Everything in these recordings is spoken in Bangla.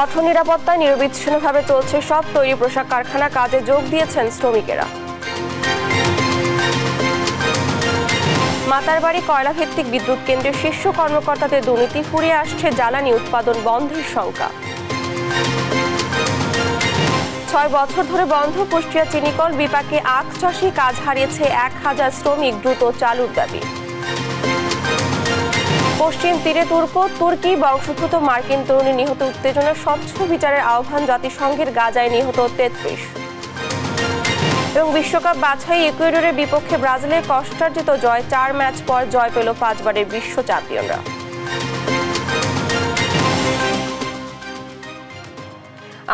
কঠোর নিরাপত্তায় নিরবিচ্ছিন্নভাবে চলছে সব তৈরি পোশাক কারখানা, কাজে যোগ দিয়েছেন শ্রমিকেরা। মাতারবাড়ি কয়লাভিত্তিক বিদ্যুৎ কেন্দ্রের শীর্ষ কর্মকর্তাদের দুর্নীতি, ফুরিয়ে আসছে জ্বালানি উৎপাদন বন্ধের শঙ্কা। 6 বছর ধরে বন্ধ কুষ্টিয়া চিনিকল, বিপাকে আখ চাষী, কাজ হারিয়েছে 1000 শ্রমিক, দ্রুত চালুর দাবি। পশ্চিম তীরে তুর্কি বংশোদ্ভূত মার্কিন তরুণী নিহত, উত্তেজনা, স্বচ্ছ বিচারের আহ্বান জাতিসংঘের, গাজায় নিহত 33। এবং বিশ্বকাপ বাছাই, ইকুয়েডরের বিপক্ষে ব্রাজিলের কষ্টার্জিত জয়, 4 ম্যাচ পর জয় পেল 5 বারের বিশ্ব চ্যাম্পিয়নরা।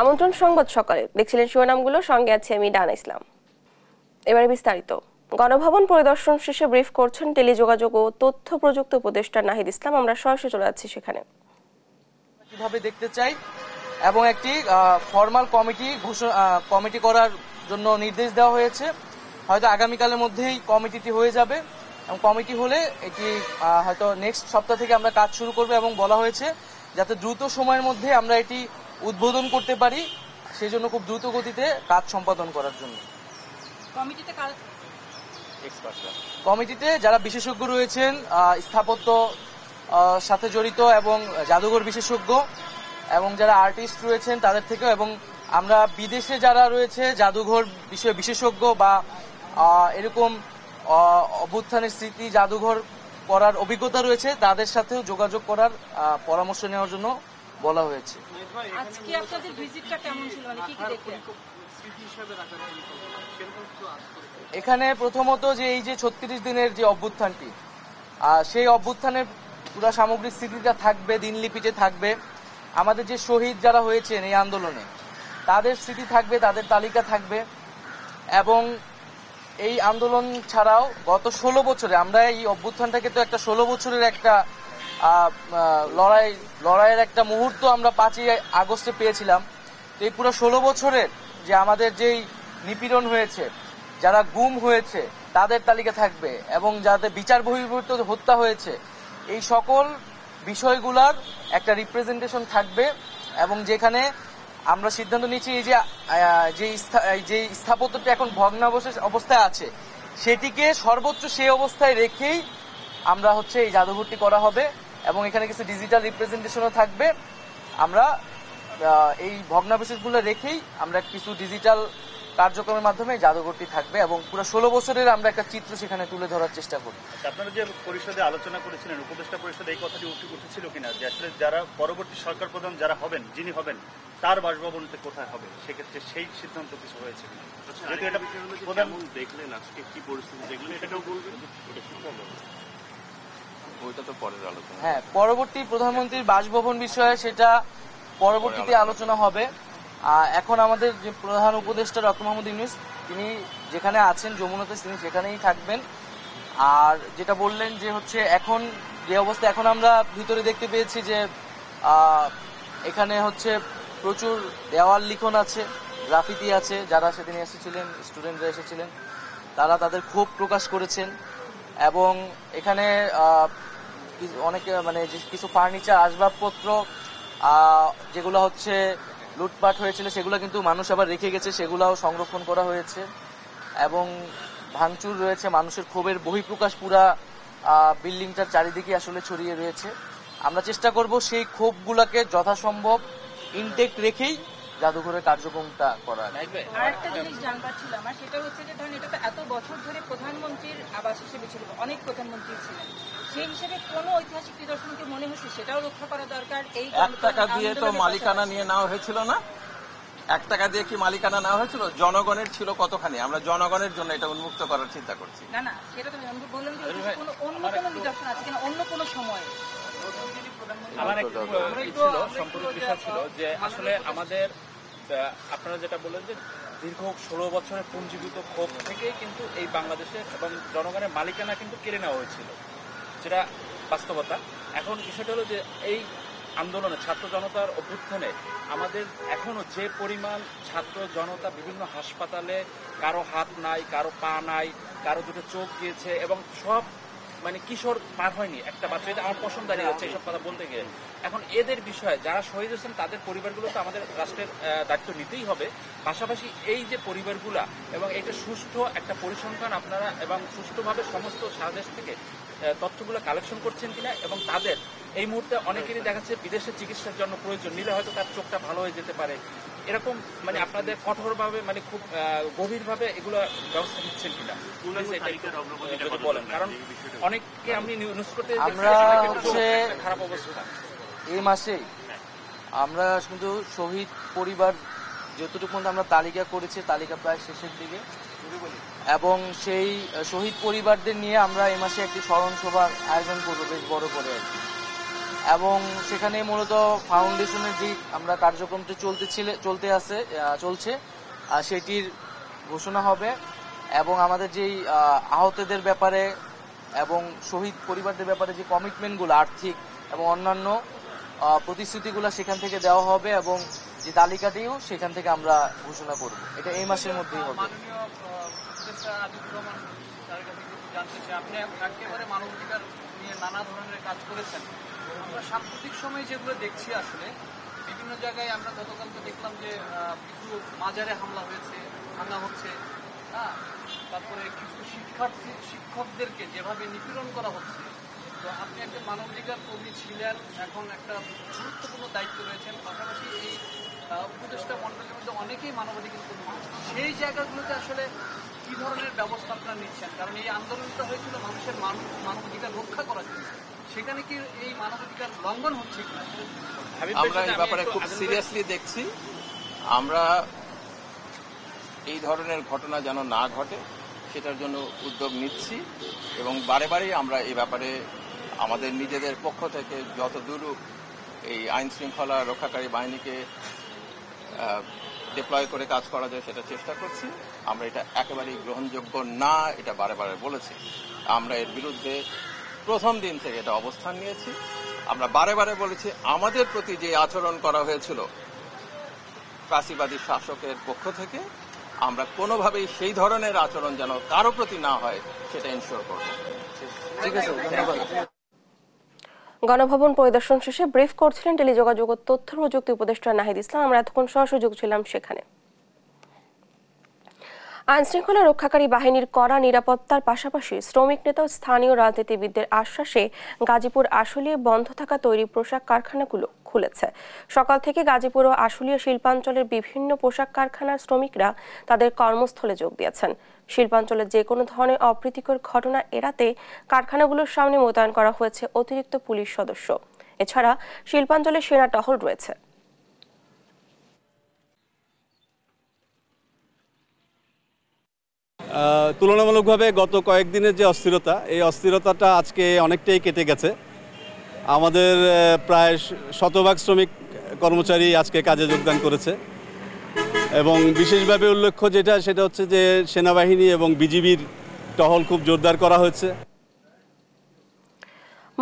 আমন্ত্রণ সংবাদ সকালে, দেখছিলেন শিরোনামগুলো, সঙ্গে আছে আমি ডানা ইসলাম। এবারে বিস্তারিত। গণভবন পরিদর্শন শেষে ব্রিফ করছেন টেলিযোগাযোগ ও তথ্য প্রযুক্তি উপদেষ্টা নাহিদ ইসলাম। আমরা সরাসরি চলে যাচ্ছি সেখানে। কিভাবে দেখতে চাই এবং একটি ফর্মাল কমিটি করার জন্য নির্দেশ দেওয়া হয়েছে। হয়তো আগামীকালের মধ্যেই কমিটিটি হয়ে যাবে এবং কমিটি হলে এটি হয়তো নেক্সট সপ্তাহ থেকে আমরা কাজ শুরু করব এবং বলা হয়েছে যাতে দ্রুত সময়ের মধ্যে আমরা এটি উদ্বোধন করতে পারি, সেই জন্য খুব দ্রুত গতিতে কাজ সম্পাদন করার জন্য। কমিটিতে যারা বিশেষজ্ঞ রয়েছেন, স্থাপত্য সাথে জড়িত এবং জাদুঘর বিশেষজ্ঞ এবং যারা আর্টিস্ট রয়েছেন তাদের থেকেও, এবং আমরা বিদেশে যারা রয়েছে জাদুঘর বিষয়ে বিশেষজ্ঞ বা এরকম অভ্যুত্থানের স্মৃতি জাদুঘর করার অভিজ্ঞতা রয়েছে তাদের সাথেও যোগাযোগ করার পরামর্শ নেওয়ার জন্য বলা হয়েছে। আজকে আপনাদের ভিজিটটা কেমন ছিল, মানে কি কি দেখলেন? এখানে প্রথমত যে এই যে 36 দিনের যে অভ্যুত্থানটি, সেই অভ্যুত্থানের পুরো সামগ্রিক স্মৃতিটা থাকবে, দিনলিপিতে থাকবে। আমাদের যে শহীদ যারা হয়েছেন এই আন্দোলনে তাদের স্মৃতি থাকবে, তাদের তালিকা থাকবে। এবং এই আন্দোলন ছাড়াও গত 16 বছরে আমরা এই অভ্যুত্থানটাকে তো একটা 16 বছরের একটা লড়াইয়ের একটা মুহূর্ত আমরা 5ই আগস্টে পেয়েছিলাম। তো এই পুরো 16 বছরের যে আমাদের যেই নিপীড়ন হয়েছে, যারা গুম হয়েছে তাদের তালিকা থাকবে এবং যাদের বিচার বহির্ভূত হত্যা হয়েছে, এই সকল বিষয়গুলোর একটা রিপ্রেজেন্টেশন থাকবে। এবং যেখানে আমরা সিদ্ধান্ত নিচ্ছি এই যে স্থাপত্যটি এখন ভগ্নাবশেষ অবস্থায় আছে সেটিকে সর্বোচ্চ সেই অবস্থায় রেখেই আমরা এই জাদুঘরটি করা হবে এবং এখানে কিছু ডিজিটাল রিপ্রেজেন্টেশনও থাকবে। আমরা এই ভগ্নাবশেষগুলো রেখেই আমরা কিছু ডিজিটাল কার্যক্রমের মাধ্যমে জাদুঘরটি থাকবে এবং পুরো 16 বছরের আমরা একটা চিত্র সেখানে তুলে ধরার চেষ্টা করি। আপনারা যে পরিষদে আলোচনা করেছিলেন, উপদেষ্টা পরিষদে এই কথাটি উঠেছিল কিনা যে আসলে যারা পরবর্তী সরকার প্রধান যারা হবেন, যিনি হবেন, তার বাসভবনতে কোথায় হবে, সেক্ষেত্রে সেই সিদ্ধান্ত কিছু হয়েছে কিনা? দেখলেন আজকে কি পরিস্থিতি দেখলেন, এটাও বলবেন। ওইটা তো পরের আলোচনা। হ্যাঁ, পরবর্তী প্রধানমন্ত্রীর বাসভবন বিষয়ে সেটা পরবর্তীতে আলোচনা হবে। এখন আমাদের যে প্রধান উপদেষ্টা ডক্টর মোহাম্মদ ইউনূস, তিনি যেখানে আছেন যমুনাতে, তিনি সেখানেই থাকবেন। আর যেটা বললেন যে এখন যে অবস্থা, এখন আমরা ভিতরে দেখতে পেয়েছি যে এখানে প্রচুর দেওয়াল লিখন আছে, গ্রাফিতি আছে। যারা সেদিন এসেছিলেন, স্টুডেন্টরা এসেছিলেন, তারা তাদের ক্ষোভ প্রকাশ করেছেন। এবং এখানে অনেকে কিছু ফার্নিচার, আসবাবপত্র যেগুলো লুটপাট হয়েছিল সেগুলো কিন্তু মানুষ আবার রেখে গেছে, সেগুলোও সংরক্ষণ করা হয়েছে। এবং ভাঙচুর রয়েছে, মানুষের ক্ষোভের বহিঃপ্রকাশ পুরা বিল্ডিংটার চারিদিকে ছড়িয়ে রয়েছে। আমরা চেষ্টা করব সেই ক্ষোভগুলোকে যথাসম্ভব ইনটেক্ট রেখেই জাদুঘরের কার্যক্রমটা করার। আরেকটা জিনিস জানবার ছিল আমার, সেটা হচ্ছে যে ধরেন এটা তো এত বছর ধরে প্রধানমন্ত্রীর আবাস হিসেবে ছিল, অনেক প্রধানমন্ত্রী ছিলেন, সেই হিসেবে কোনো ঐতিহাসিক নিদর্শনকে মনে হচ্ছে সেটাও রক্ষা করা দরকার। এই 1 টাকা দিয়ে তো মালিকানা নিয়ে নেওয়া হয়েছিল না? 1 টাকা দিয়ে কি মালিকানা নেওয়া হয়েছিল? জনগণের ছিল কতখানি? আমরা জনগণের জন্য এটা উন্মুক্ত করার চিন্তা করছি। না না, সেটা তো বললাম যে অন্য কোনো নিদর্শন আছে কিনা, অন্য কোনো সময়। আমার একটু ছিল সম্পূর্ণ বিষয় ছিল যে আসলে আমাদের, আপনারা যেটা বললেন যে দীর্ঘ 16 বছরের পুঞ্জীভূত ক্ষোভ থেকেই কিন্তু এই বাংলাদেশের এবং জনগণের মালিকানা কিন্তু কেড়ে নেওয়া হয়েছিল, যেটা বাস্তবতা। এখন বিষয়টা হলো যে এই আন্দোলনে, ছাত্র জনতার অভ্যুত্থানে আমাদের এখনো যে পরিমাণ ছাত্র জনতা বিভিন্ন হাসপাতালে, কারো হাত নাই, কারো পা নাই, কারো দুটো চোখ গিয়েছে এবং সব মানে কিশোর পার হয়নি, একটা বাচ্চা, এটা আমার পছন্দ দাঁড়িয়ে যাচ্ছে এইসব কথা বলতে গিয়ে। এখন এদের বিষয়ে যারা শহীদ হয়েছেন তাদের পরিবারগুলো তো আমাদের রাষ্ট্রের দায়িত্ব নিতেই হবে। পাশাপাশি এই যে পরিবারগুলা এবং এটা সুষ্ঠু একটা পরিসংখ্যান আপনারা এবং সুষ্ঠুভাবে সমস্ত সারা দেশ থেকে তথ্যগুলো কালেকশন করছেন কিনা, এবং তাদের এই মুহূর্তে অনেকেরই দেখাচ্ছে বিদেশে চিকিৎসার জন্য প্রয়োজন, নিলে হয়তো তার চোখটা ভালো হয়ে যেতে পারে, এরকম মানে আপনাদের কঠোরভাবে মানে খুব গভীরভাবে এগুলো ব্যবস্থা নিচ্ছেন কিনা যদি বলেন, কারণ অনেককে আমি নিউজ করতে আমরা হচ্ছে খারাপ অবস্থা। এই মাসে আমরা কিন্তু শহীদ পরিবার যতটুকু আমরা তালিকা করেছি, তালিকা প্রায় শেষের দিকে, এবং সেই শহীদ পরিবারদের নিয়ে আমরা এই মাসে একটি স্মরণ সভার আয়োজন করবো বেশ বড় করে আর কি। এবং সেখানে মূলত ফাউন্ডেশনের যে আমরা কার্যক্রমটি চলছে সেটির ঘোষণা হবে, এবং আমাদের যেই আহতদের ব্যাপারে এবং শহীদ পরিবারদের ব্যাপারে যে কমিটমেন্টগুলো আর্থিক এবং অন্যান্য প্রতিশ্রুতিগুলো সেখান থেকে দেওয়া হবে, এবং যে তালিকাটিও সেখান থেকে আমরা ঘোষণা করব। এটা এই মাসের মধ্যেই হবে। আপনি একেবারে মানবাধিকার নিয়ে নানা ধরনের কাজ করেছেন। আমরা সাম্প্রতিক সময়ে যেগুলো দেখছি আসলে বিভিন্ন জায়গায়, আমরা গতকাল তো দেখলাম যে কিছু মাজারে হামলা হয়েছে, ভাঙা হচ্ছে, হ্যাঁ, তারপরে কিছু শিক্ষকদেরকে যেভাবে নিপীড়ন করা হচ্ছে। তো আপনি একজন মানবাধিকার কর্মী ছিলেন, এখন একটা গুরুত্বপূর্ণ দায়িত্ব রয়েছেন, পাশাপাশি এই উপদেষ্টা মণ্ডলের মধ্যে অনেকেই মানবাধিকার কর্মী। সেই জায়গাগুলোতে আসলে কি ধরনের ব্যবস্থা আপনারা নিচ্ছেন? কারণ এই আন্দোলনটা হয়েছিল মানুষের মানবাধিকার রক্ষা করার জন্য, সেখানে কি এই মানবাধিকার লঙ্ঘন হচ্ছে কিনা? আমরা এই ব্যাপারে খুব সিরিয়াসলি দেখছি। আমরা এই ধরনের ঘটনা যেন না ঘটে সেটার জন্য উদ্যোগ নিচ্ছি, এবং বারে বারেই আমরা এই ব্যাপারে আমাদের নিজেদের পক্ষ থেকে যতদূর এই আইন শৃঙ্খলা রক্ষাকারী বাহিনীকে ডিপ্লয় করে কাজ করা যায় সেটা চেষ্টা করছি। আমরা এটা একেবারেই গ্রহণযোগ্য না, এটা বারে বারে বলেছি। আমরা এর বিরুদ্ধে প্রথম দিন থেকে এটা অবস্থান নিয়েছি। আমরা বারে বারে বলেছি আমাদের প্রতি যে আচরণ করা হয়েছিল ফ্যাসিবাদী শাসকের পক্ষ থেকে, আমরা কোনোভাবেই সেই ধরনের আচরণ যেন কারো প্রতি না হয় সেটা এনশিওর করব। ঠিক আছে, ধন্যবাদ। গণভবন পরিদর্শন শেষে ব্রিফ করছিলেন টেলিযোগাযোগ ও তথ্য প্রযুক্তি উপদেষ্টা নাহিদ ইসলাম। আমরা এতক্ষণ সরাসরি যোগ ছিলাম সেখানে। আইনশৃঙ্খলা রক্ষাকারী বাহিনীর কড়া নিরাপত্তার পাশাপাশি শ্রমিক নেতা ও স্থানীয় রাজনীতিবিদদের আশ্বাসে গাজীপুর আশুলিয়ায় বন্ধ থাকা তৈরি পোশাক কারখানাগুলো খুলেছে। সকাল থেকে গাজীপুর ও আশুলিয়া শিল্পাঞ্চলের বিভিন্ন পোশাক কারখানার শ্রমিকরা তাদের কর্মস্থলে যোগ দিয়েছেন। শিল্পাঞ্চলের যে কোনো ধরনের অপ্রীতিকর ঘটনা এড়াতে কারখানাগুলোর সামনে মোতায়েন করা হয়েছে অতিরিক্ত পুলিশ সদস্য। এছাড়া শিল্পাঞ্চলে সেনা টহল রয়েছে। তুলনামূলকভাবে গত কয়েকদিনের যে অস্থিরতা, এই অস্থিরতাটা আজকে অনেকটাই কেটে গেছে। আমাদের প্রায় 100% শ্রমিক কর্মচারী আজকে কাজে যোগদান করেছে, এবং বিশেষভাবে উল্লেখ্য সেটা হচ্ছে যে সেনাবাহিনী এবং বিজিবির টহল খুব জোরদার করা হয়েছে।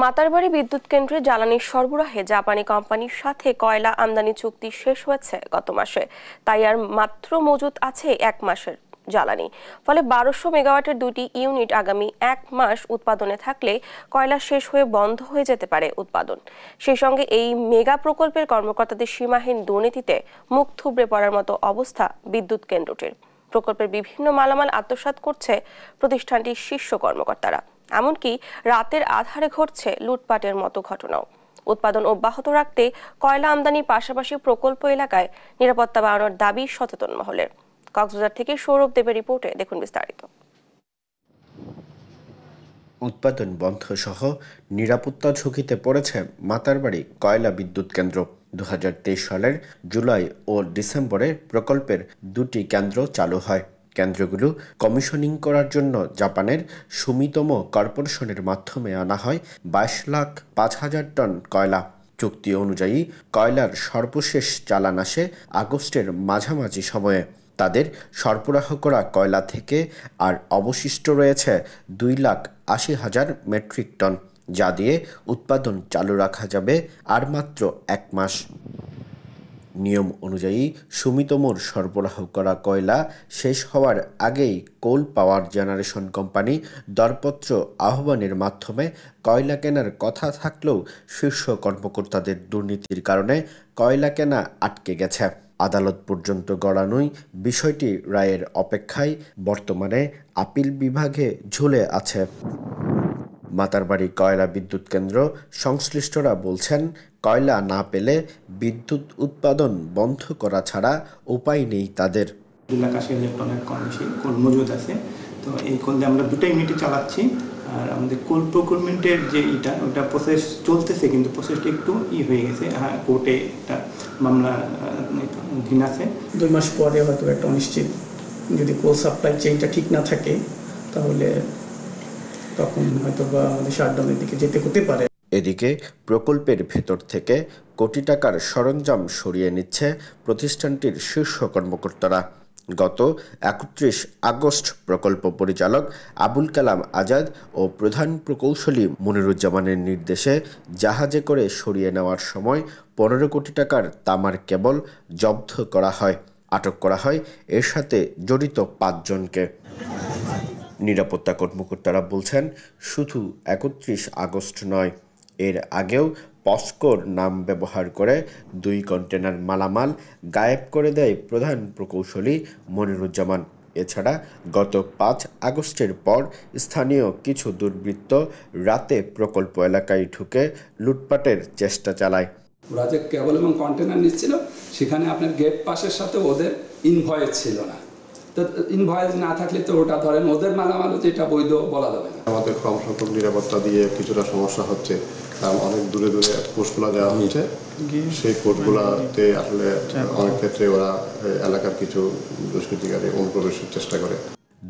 মাতারবাড়ি বিদ্যুৎ কেন্দ্রে জ্বালানি সরবরাহে জাপানি কোম্পানির সাথে কয়লা আমদানি চুক্তি শেষ হয়েছে গত মাসে, তাই আর মাত্র মজুত আছে 1 মাসের জ্বালানি। ফলে 1200 মেগাওয়াটের 2টি ইউনিট আগামী 1 মাস উৎপাদনে থাকলে কয়লা শেষ হয়ে বন্ধ হয়ে যেতে পারে উৎপাদন। সেই সঙ্গে এই মেগা প্রকল্পের কর্মকর্তাদের সীমাহীন দুর্নীতিতে মুখ থুবড়ে পড়ার মতো অবস্থা বিদ্যুৎ কেন্দ্রটির। প্রকল্পের বিভিন্ন মালামাল আত্মসাৎ করছে প্রতিষ্ঠানটির শীর্ষ কর্মকর্তারা। এমনকি রাতের আধারে ঘটছে লুটপাটের মতো ঘটনাও। উৎপাদন অব্যাহত রাখতে কয়লা আমদানির পাশাপাশি প্রকল্প এলাকায় নিরাপত্তা বাড়ানোর দাবি সচেতন মহলের। কক্সবাজার থেকে সৌরভ দেবের রিপোর্টে দেখুন বিস্তারিত। উৎপাদন বন্ধ সহ নিরাপত্তা ঝুঁকিতে পড়েছে মাতারবাড়ি কয়লা বিদ্যুৎ কেন্দ্র। 2023 সালের জুলাই ও ডিসেম্বরে প্রকল্পের 2টি কেন্দ্র চালু হয়। কেন্দ্রগুলো কমিশনিং করার জন্য জাপানের সুমিতোমো কর্পোরেশনের মাধ্যমে আনা হয় 22,05,000 টন কয়লা। চুক্তি অনুযায়ী কয়লার সর্বশেষ চালান আসে আগস্টের মাঝামাঝি সময়ে। তাদের সরবরাহ করা কয়লা থেকে আর অবশিষ্ট রয়েছে 2,80,000 মেট্রিক টন, যা দিয়ে উৎপাদন চালু রাখা যাবে আর মাত্র 1 মাস। নিয়ম অনুযায়ী সুমিতমোর সরবরাহ করা কয়লা শেষ হওয়ার আগেই কোল পাওয়ার জেনারেশন কোম্পানি দরপত্র আহ্বানের মাধ্যমে কয়লা কেনার কথা থাকলেও শীর্ষ কর্মকর্তাদের দুর্নীতির কারণে কয়লা কেনা আটকে গেছে। আদালত পর্যন্ত গড়ানোই বিষয়টি রায়ের অপেক্ষায় বর্তমানে আপিল বিভাগে ঝুলে আছে। মাতারবাড়ি কয়লা বিদ্যুৎ কেন্দ্র সংশ্লিষ্টরা বলছেন, কয়লা না পেলে বিদ্যুৎ উৎপাদন বন্ধ করা ছাড়া উপায় নেই তাদের। 2 লাখ 80 হাজার টনের কোল মজুদ আছে, তো এই কোল দিয়ে আমরা 2টা ইউনিটে চালাচ্ছি। আর আমাদের কোল প্রকিউরমেন্টের যে ওটা প্রসেস চলতেছে, কিন্তু প্রসেসটা একটু হয়ে গেছে, কোর্টে একটা মামলা অধীন আছে। 2 মাস পরে হয়তো একটা অনিশ্চিত, যদি কোল সাপ্লাই চেইনটা ঠিক না থাকে তাহলে তখন হয়তো বা আমাদের শাটডাউনের দিকে যেতে হতে পারে। এদিকে প্রকল্পের ভেতর থেকে কোটি টাকার সরঞ্জাম সরিয়ে নিচ্ছে প্রতিষ্ঠানটির শীর্ষ কর্মকর্তারা। গত 31 আগস্ট প্রকল্প পরিচালক আবুল কালাম আজাদ ও প্রধান প্রকৌশলী মনিরুজ্জামানের নির্দেশে জাহাজে করে সরিয়ে নেওয়ার সময় 15 কোটি টাকার তামার কেবল জব্দ করা হয়। আটক করা হয় এর সাথে জড়িত 5 জনকে। নিরাপত্তা কর্মকর্তারা বলছেন, শুধু 31 আগস্ট নয়, এর আগেও পস্কোর নাম ব্যবহার করে 2 কন্টেনার মালামাল গায়েব করে দেয় প্রধান প্রকৌশলী মনিরুজ্জামান। এছাড়া গত 5 আগস্টের পর স্থানীয় কিছু দুর্বৃত্ত রাতে প্রকল্প এলাকায় ঢুকে লুটপাটের চেষ্টা চালায়। ওরা যে কেবল এবং কন্টেনার নিচ্ছিল, সেখানে আপনার গেট পাসের সাথে ওদের ইনভয়েস ছিল না। তো ইনভয়েস না থাকলে তো ওটা ধরেন ওদের মালামাল, যেটা বৈধ বলা যাবে না। আমাদের কম সংখ্যক নিরাপত্তা দিয়ে কিছুটা সমস্যা হচ্ছে, কারণ অনেক দূরে দূরে পোস্টগুলো দেওয়া হচ্ছে। সেই পোস্টগুলোতে আসলে অনেক ক্ষেত্রে ওরা এলাকার কিছু দুষ্কৃতিকারী অনুপ্রবেশের চেষ্টা করে।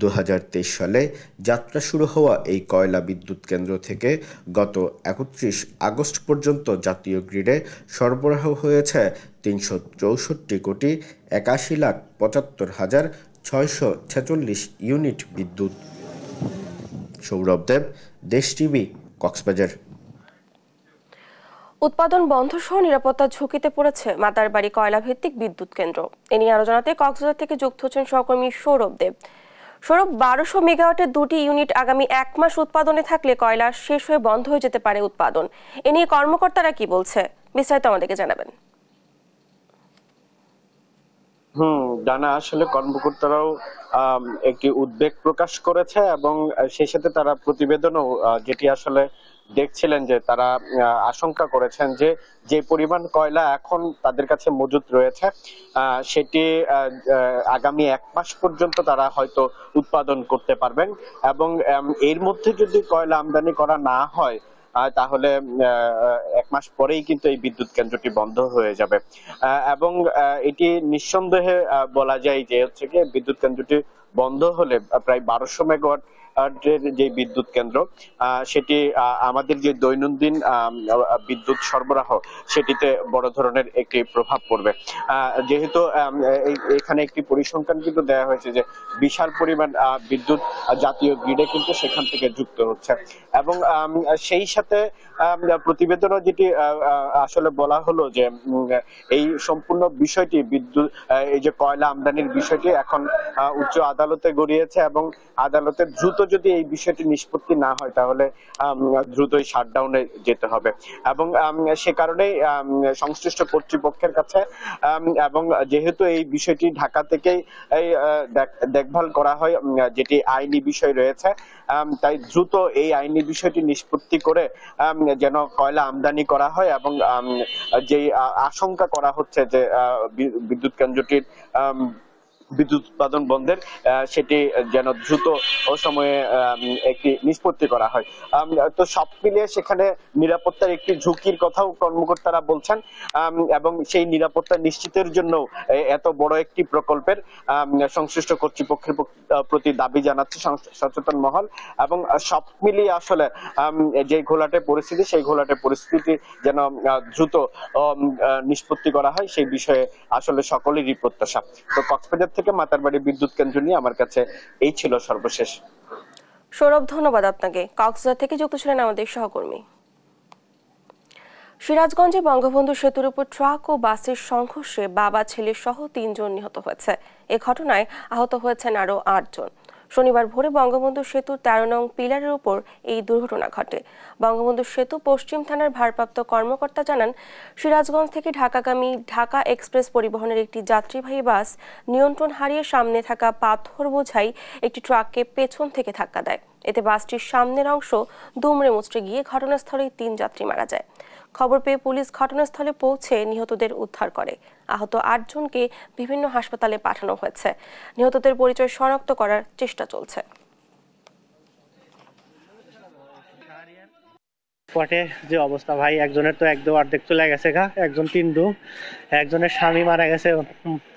2023 সালে যাত্রা শুরু হওয়া এই কয়লা বিদ্যুৎ কেন্দ্র থেকে গত 31 আগস্ট পর্যন্ত জাতীয় গ্রিডে সরবরাহ হয়েছে 364 কোটি 81,75,646 ইউনিট বিদ্যুৎ। সৌরভ দেব, দেশ টিভি, কক্সবাজার। উৎপাদন বন্ধ সহ নিরাপত্তা ঝুঁকিতে পড়েছে মাতারবাড়ি কয়লা ভিত্তিক বিদ্যুৎ কেন্দ্র। এ নিয়ে আলোচনাতে কক্সবাজার থেকে যুক্ত হচ্ছেন সহকর্মী সৌরভ দেব। সৌরভ, 1200 মেগাওয়াটের 2টি ইউনিট আগামী 1 মাস উৎপাদনে থাকলে কয়লা শেষ হয়ে বন্ধ হয়ে যেতে পারে উৎপাদন। এ নিয়ে কর্মকর্তারা কি বলছে, বিস্তারিত আমাদেরকে জানাবেন। জানা, আসলে কর্মকর্তারাও একটি উদ্বেগ প্রকাশ করেছে এবং সেই সাথে তারা প্রতিবেদনও যেটি আসলে দেখছিলেন, যে তারা আশঙ্কা করেছেন যে পরিমাণ কয়লা এখন তাদের কাছে মজুদ রয়েছে সেটি আগামী 1 মাস পর্যন্ত তারা হয়তো উৎপাদন করতে পারবেন, এবং এর মধ্যে যদি কয়লা আমদানি করা না হয় তাহলে 1 মাস পরেই কিন্তু এই বিদ্যুৎ কেন্দ্রটি বন্ধ হয়ে যাবে। এবং এটি নিঃসন্দেহে বলা যায় যে হচ্ছে কি, বিদ্যুৎ কেন্দ্রটি বন্ধ হলে প্রায় 1200 মেগাওয়াট যে বিদ্যুৎ কেন্দ্র, সেটি আমাদের যে দৈনন্দিন বিদ্যুৎ সরবরাহ সেটিতে বড় ধরনের একটি প্রভাব পড়বে। যেহেতু এখানে একটি পরিসংখ্যান কিন্তু দেওয়া হয়েছে যে বিশাল পরিমাণ বিদ্যুৎ জাতীয় গ্রিডে কিন্তু সেখান থেকে যুক্ত হচ্ছে, এবং সেই সাথে প্রতিবেদনও যেটি আসলে বলা হলো যে এই সম্পূর্ণ বিষয়টি বিদ্যুৎ, এই যে কয়লা আমদানির বিষয়টি এখন উচ্চ আদালতে গড়িয়েছে, এবং আদালতের দ্রুত যদি এই বিষয়টি নিষ্পত্তি না হয় তাহলে দ্রুতই শাটডাউনে যেতে হবে, এবং সে কারণেই সংশ্লিষ্ট কর্তৃপক্ষের কাছে, এবং যেহেতু এই বিষয়টি ঢাকা থেকেই দেখভাল করা হয়, যেটি আইনি বিষয় রয়েছে, তাই দ্রুত এই আইনি বিষয়টি নিষ্পত্তি করে যেন কয়লা আমদানি করা হয়, এবং যে আশঙ্কা করা হচ্ছে যে বিদ্যুৎ কেন্দ্রটির বিদ্যুৎ উৎপাদন বন্ধের, সেটি যেন দ্রুত সময়ে একটি নিষ্পত্তি করা হয়। তো সব মিলিয়ে সেখানে নিরাপত্তার একটি ঝুঁকির কথাও কর্মকর্তারা বলছেন, এবং সেই নিরাপত্তা নিশ্চিতের জন্য এত বড় একটি প্রকল্পের সংশ্লিষ্ট কর্তৃপক্ষের প্রতি দাবি জানাচ্ছে সচেতন মহল, এবং সব মিলিয়ে আসলে যে ঘোলাটে পরিস্থিতি, সেই ঘোলাটে পরিস্থিতি যেন দ্রুত নিষ্পত্তি করা হয়, সেই বিষয়ে আসলে সকলেরই প্রত্যাশা। তো কক্সবাজার থেকে মাতারবাড়ি বিদ্যুৎ কেন্দ্র নিয়ে আমার কাছে এই ছিল সর্বশেষ। সৌরভ, ধন্যবাদ আপনাকে। কক্সবাজার থেকে যুক্ত ছিলেন আমাদের সহকর্মী। সিরাজগঞ্জে বঙ্গবন্ধু সেতুর উপর ট্রাক ও বাসের সংঘর্ষে বাবা ছেলে সহ ৩ জন নিহত হয়েছে। এ ঘটনায় আহত হয়েছেন আরও ৮ জন। শনিবার ভোরে বঙ্গবন্ধু সেতুর ১৩ নং পিলারের উপর এই দুর্ঘটনা ঘটে। বঙ্গবন্ধু সেতু পশ্চিম থানার ভারপ্রাপ্ত কর্মকর্তা জানান, সিরাজগঞ্জ থেকে ঢাকাগামী ঢাকা এক্সপ্রেস পরিবহনের একটি যাত্রীবাহী বাস নিয়ন্ত্রণ হারিয়ে সামনে থাকা পাথর বোঝাই একটি ট্রাককে পেছন থেকে ধাক্কা দেয়। এতে বাসটির সামনের অংশ দুমড়ে মুচড়ে গিয়ে ঘটনাস্থলেই ৩ যাত্রী মারা যায়। খবর পেয়ে পুলিশ ঘটনাস্থলে পৌঁছে নিহতদের উদ্ধার করে। আহত ৮ জনকে বিভিন্ন হাসপাতালে পাঠানো হয়েছে। নিহতদের পরিচয় শনাক্ত করার চেষ্টা চলছে। স্পটে যে অবস্থা ভাই, একজনের তো একদম অর্ধেক চলে গেছে গা, একজন ৩ ডুম, একজনের স্বামী মারা গেছে।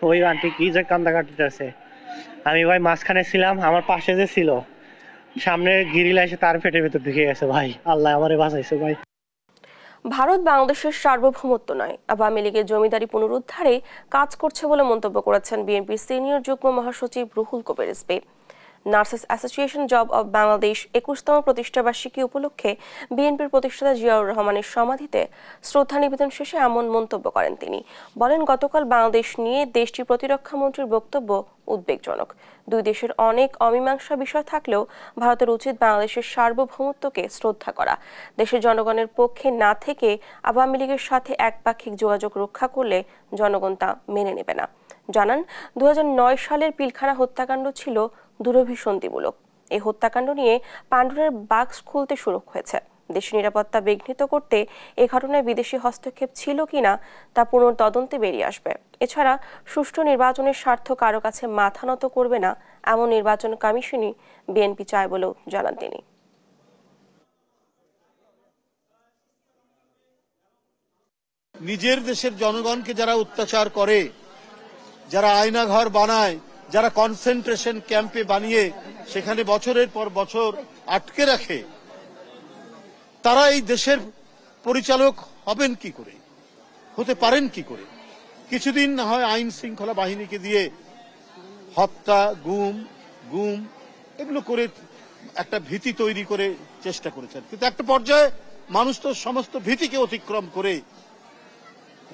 ওই আন্টি কি যে কান্দা কাটতেছে। আমি ভাই মাঝখানে ছিলাম, আমার পাশে যে ছিল সামনে গিরিল এসে তার পেটের ভেতর ঢুকে গেছে। ভাই আল্লাহ আমারে বাঁচাইছে। ভাই ভারত বাংলাদেশের সার্বভৌমত্ব নয়, আওয়ামী লীগের জমিদারি পুনরুদ্ধারে কাজ করছে বলে মন্তব্য করেছেন বিএনপির সিনিয়র যুগ্ম মহাসচিব রুহুল কবির রিজভী। নার্সেস অ্যাসোসিয়েশন জব অব বাংলাদেশ ২১তম প্রতিষ্ঠাবার্ষিকী উপলক্ষে বিএনপির প্রতিষ্ঠাতা জিয়াউর রহমানের সমাধিতে শ্রদ্ধা নিবেদন শেষে এমন মন্তব্য করেন তিনি। বলেন, গতকাল বাংলাদেশ নিয়ে দেশটির প্রতিরক্ষা মন্ত্রীর বক্তব্য উদ্বেগজনক। দুই দেশের অনেক অমীমাংসা বিষয় থাকলেও ভারতের উচিত বাংলাদেশের সার্বভৌমত্বকে শ্রদ্ধা করা। দেশের জনগণের পক্ষে না থেকে আওয়ামী লীগের সাথে একপাক্ষিক যোগাযোগ রক্ষা করলে জনগণ তা মেনে নেবে না। জানান, ২০০৯ সালের পিলখানা হত্যাকাণ্ড ছিল দুরভিসন্ধিমূলক। এই হত্যাকাণ্ড নিয়ে পাণ্ডুরের বাক্স খুলতে শুরু হয়েছে। দেশের নিরাপত্তা বিঘ্নিত করতে এই ঘটনায় বিদেশি হস্তক্ষেপ ছিল কিনা তা পুনর্তদন্তে বেরিয়ে আসবে। এছাড়া সুষ্ঠু নির্বাচনের স্বার্থ কারো কাছে মাথা নত করবে না এমন নির্বাচন কমিশনই বিএনপি চায় বলেও জানান তিনি। নিজের দেশের জনগণকে যারা অত্যাচার করে, যারা আয়নাঘর বানায়, যারা কনসেন্ট্রেশন ক্যাম্পে বানিয়ে সেখানে বছরের পর বছর আটকে রাখে, তারা এই দেশের পরিচালক হবেন কি করে, হতে পারেন কি করে? কিছুদিন না হয় আইন শৃঙ্খলা বাহিনীকে দিয়ে হত্যা, গুম এগুলো করে একটা ভীতি তৈরি করে চেষ্টা করেছেন, কিন্তু একটা পর্যায়ে মানুষ তো সমস্ত ভীতিকে অতিক্রম করে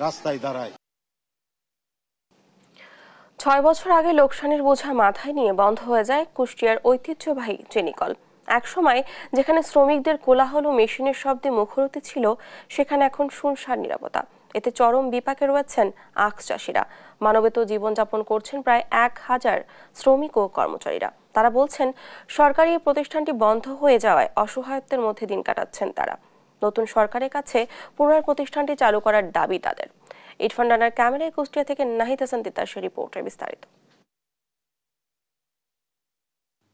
রাস্তায় দাঁড়ায়। ৬ বছর আগে লোকসানের বোঝা মাথায় নিয়ে বন্ধ হয়ে যায় কুষ্টিয়ার ঐতিহ্যবাহী চিনিকল। একসময় যেখানে শ্রমিকদের কোলাহল ও মেশিনের শব্দে মুখরিত ছিল, সেখানে এখন শুনশান নীরবতা। এতে চরম বিপাকে রয়েছেন আখ চাষিরা। মানবেতর জীবনযাপন করছেন প্রায় ১,০০০ শ্রমিক ও কর্মচারীরা। তারা বলছেন, সরকারি এই প্রতিষ্ঠানটি বন্ধ হয়ে যাওয়ায় অসহায়ত্বের মধ্যে দিন কাটাচ্ছেন তারা। নতুন সরকারের কাছে পুনরায় প্রতিষ্ঠানটি চালু করার দাবি তাদের। ইরফান রানার ক্যামেরায় কুষ্টিয়া থেকে নাহিদ হাসান তিতাসের রিপোর্টে বিস্তারিত।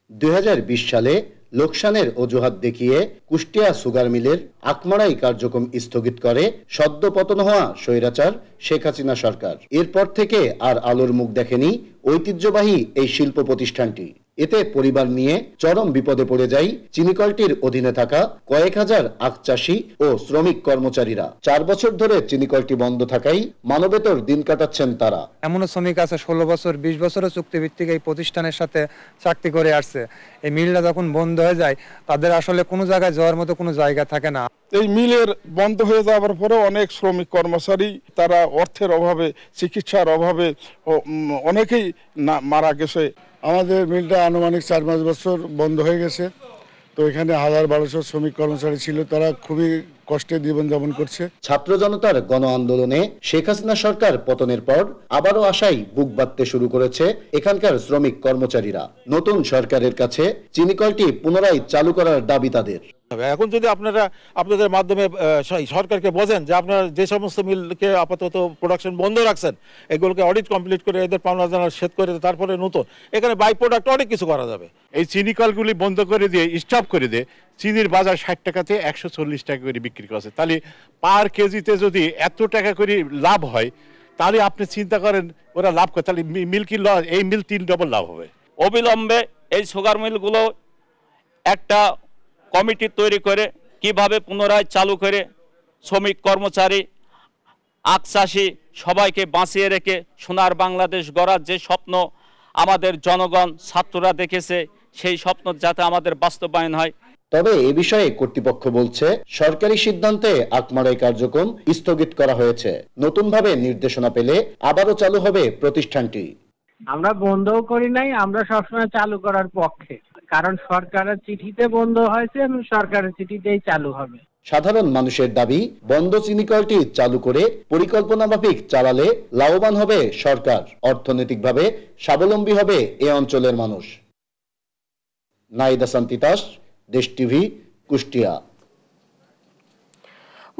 ২০২০ সালে লোকসানের অজুহাত দেখিয়ে কুষ্টিয়া সুগার মিলের আকমারাই কার্যক্রম স্থগিত করে সদ্য পতন হওয়া স্বৈরাচার শেখ হাসিনা সরকার। এরপর থেকে আর আলোর মুখ দেখেনি ঐতিহ্যবাহী এই শিল্প প্রতিষ্ঠানটি। এতে পরিবার নিয়ে চরম বিপদে পড়ে যায় চিনিকলটির অধীনে থাকা কয়েক হাজার আখ চাষী ও শ্রমিক কর্মচারীরা। ৪ বছর ধরে চিনিকলটি বন্ধ থাকায় মানবেতর দিন কাটাচ্ছেন তারা। এমনও শ্রমিক আছে ১৬ বছর ২০ বছরও চুক্তিভিত্তিক এই প্রতিষ্ঠানের সাথে চাকরি করে আসছে। এই মিলটা যখন বন্ধ হয়ে যায়, তাদের আসলে কোনো জায়গায় যাওয়ার মতো কোনো জায়গা থাকে না। এই মিলের বন্ধ হয়ে যাওয়ার পরে অনেক শ্রমিক কর্মচারী তারা অর্থের অভাবে, চিকিৎসার অভাবে অনেকেই মারা গেছে। আমাদের মিলটা আনুমানিক ৪-৫ বছর বন্ধ হয়ে গেছে। তো এখানে ১,১২০০ শ্রমিক কর্মচারী ছিল, তারা খুবই কষ্টে জীবনযাপন করছে। ছাত্র জনতার গণ আন্দোলনে শেখ হাসিনা সরকার পতনের পর আবারও আশায় বুক বাঁধতে শুরু করেছে এখানকার শ্রমিক কর্মচারীরা। নতুন সরকারের কাছে চিনিকলটি পুনরায় চালু করার দাবি তাদের। এখন যদি আপনারা আপনাদের মাধ্যমে সরকারকে বোঝেন যে আপনারা যে সমস্ত মিলকে আপাতত প্রোডাকশন বন্ধ রাখছেন, এগুলোকে অডিট কমপ্লিট করে এদের পাওনা জানা শেষ করে তারপরে নতুন এখানে বাই প্রোডাক্ট অনেক কিছু করা যাবে। এই চিনি কলগুলি বন্ধ করে দিয়ে, স্টপ করে দিয়ে চিনির বাজার ৬০ টাকাতে ১৪০ টাকা করে বিক্রি করছে। তাহলে পার কেজিতে যদি এত টাকা করে লাভ হয়, তাহলে আপনি চিন্তা করেন ওরা লাভ করে, তাহলে মিল কি লস, এই মিল ৩ ডবল লাভ হবে। অবিলম্বে এই সুগার মিলগুলো একটা কমিটি তৈরি করে কিভাবে পুনরায় চালু করে শ্রমিক কর্মচারী, আখ চাষি সবাইকে বাঁচিয়ে রেখে সোনার বাংলাদেশ গড়ার যে স্বপ্ন আমাদের জনগণ ছাত্ররা দেখেছে, সেই স্বপ্ন যাতে আমাদের বাস্তবায়ন হয়। তবে এ বিষয়ে কর্তৃপক্ষ বলছে সরকারি সিদ্ধান্তে আকমারাই কার্যক্রম স্থগিত করা হয়েছে। নতুনভাবে নির্দেশনা পেলে আবারও চালু হবে প্রতিষ্ঠানটি। আমরা বন্ধও করি নাই, আমরা সবসময় চালু করার পক্ষে, কারণ সরকারের চিঠিতে বন্ধ হয়েছে এবং সরকারের চিঠিতেই চালু হবে। সাধারণ মানুষের দাবি বন্ধ চিনি কলটি চালু করে পরিকল্পনা মাফিক চালালে লাভবান হবে সরকার, অর্থনৈতিকভাবে স্বাবলম্বী হবে এ অঞ্চলের মানুষ। নাইদা সান্তিতাস, দেশ টিভি, কুষ্টিয়া।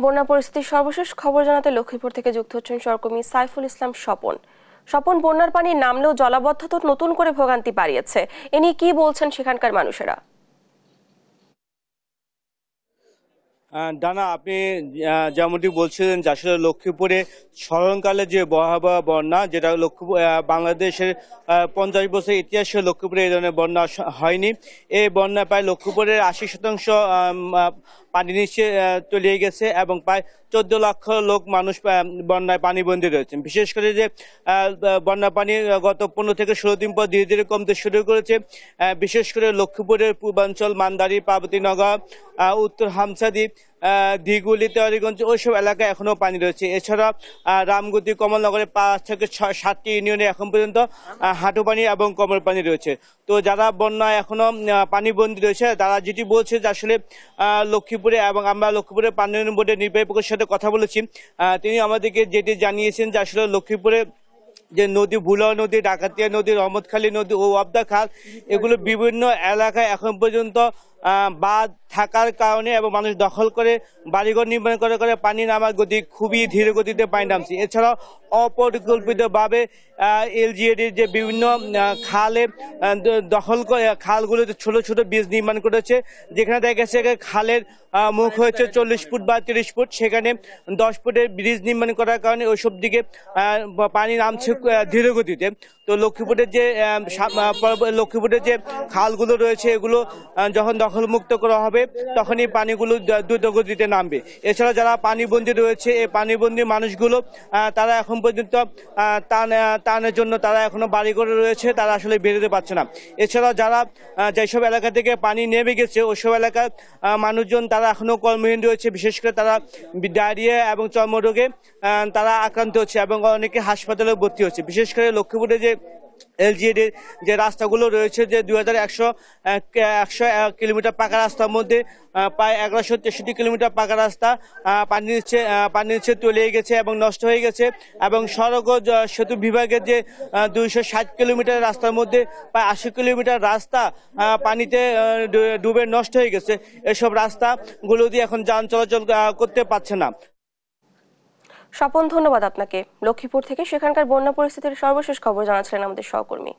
বন্যা পরিস্থিতির সর্বশেষ খবর জানাতে লক্ষ্মীপুর থেকে যুক্ত হচ্ছেন সহকর্মী সাইফুল ইসলাম স্বপন। স্বপন, বন্যার পানি নামলেও জলাবদ্ধতা নতুন করে ভোগান্তি বাড়িয়েছে, এ নিয়ে কি বলছেন সেখানকার মানুষেরা? ডানা, আপনি যেমনটি বলছিলেন যে আসলে লক্ষ্মীপুরে স্মরণকালে যে ভয়াবহ বন্যা, যেটা বাংলাদেশের 50 বছর ইতিহাসে লক্ষ্মীপুরে এই ধরনের বন্যা হয়নি। এই বন্যা প্রায় লক্ষ্মীপুরের 80% পানি নিচে তলিয়ে গেছে এবং প্রায় 14 লক্ষ মানুষ বন্যায় পানিবন্দী রয়েছেন। বিশেষ করে যে বন্যা পানি গত 15 থেকে 16 দিন পর ধীরে ধীরে কমতে শুরু করেছে। বিশেষ করে লক্ষ্মীপুরের পূর্বাঞ্চল, মান্দারি, পার্বতীনগর, উত্তর হামসাদ্বীপ, দিগুলি, তেওয়ারীগঞ্জ ওইসব এলাকায় এখনো পানি রয়েছে। এছাড়া রামগতি, কমলনগরে 5 থেকে 7টি ইউনিয়নে এখন পর্যন্ত হাঁটু পানি এবং কোমর পানি রয়েছে। তো যারা বন্যায় এখনো পানিবন্দী রয়েছে তারা যেটি বলছে যে আসলে লক্ষ্মীপুরে, এবং আমরা লক্ষ্মীপুরের পানি উন্নয়ন বোর্ডের নির্বাহী পক্ষের সাথে কথা বলেছি, তিনি আমাদেরকে যেটি জানিয়েছেন যে আসলে লক্ষ্মীপুরে যে নদী, ভুলা নদী, ডাকাতিয়া নদী, রহমতখালী নদী ও ওয়াবদা খাল, এগুলো বিভিন্ন এলাকায় এখন পর্যন্ত বাঁধ থাকার কারণে এবং মানুষ দখল করে বাড়িঘর নির্মাণ করে পানি নামার গতি খুবই ধীর গতিতে পানি নামছে। এছাড়াও অপরিকল্পিতভাবে এলজিএডির যে বিভিন্ন খালে দখল করে খালগুলোতে ছোট ছোট ব্রিজ নির্মাণ করেছে, যেখানে দেখা গেছে খালের মুখ হয়েছে 40 ফুট বা 30 ফুট, সেখানে 10 ফুটের ব্রিজ নির্মাণ করার কারণে ওইসব দিকে পানি নামছে ধীর গতিতে। তো লক্ষ্মীপুরের যে খালগুলো রয়েছে এগুলো যখন দখলমুক্ত করা হবে তখনই পানিগুলো দ্রুত গতিতে নামবে। এছাড়া যারা পানিবন্দী রয়েছে, এই পানিবন্দী মানুষগুলো তারা এখন পর্যন্ত টানের জন্য তারা এখনো বাড়িঘরে রয়েছে, তারা আসলে বেরোতে পারছে না। এছাড়া যারা যেসব এলাকা থেকে পানি নেমে গেছে ওইসব এলাকার মানুষজন তারা এখনো কর্মহীন রয়েছে। বিশেষ করে তারা ডায়রিয়া এবং চর্মরোগে তারা আক্রান্ত হচ্ছে এবং অনেকে হাসপাতালে ভর্তি হচ্ছে। বিশেষ করে লক্ষ্মীপুরে যে এলজিএডির যে রাস্তাগুলো রয়েছে, যে 2100 কিলোমিটার পাকা রাস্তার মধ্যে প্রায় 1163 কিলোমিটার পাকা রাস্তা পানি নিচে তলিয়ে গেছে এবং নষ্ট হয়ে গেছে। এবং সড়ক ও সেতু বিভাগের যে 260 কিলোমিটার রাস্তার মধ্যে প্রায় 80 কিলোমিটার রাস্তা পানিতে ডুবে নষ্ট হয়ে গেছে। এসব রাস্তাগুলো দিয়ে এখন যান চলাচল করতে পারছে না। স্বপন, ধন্যবাদ আপনাকে। লক্ষ্মীপুর থেকে সেখানকার বন্যা পরিস্থিতির সর্বশেষ খবর জানাচ্ছিলেন আমাদের সহকর্মী।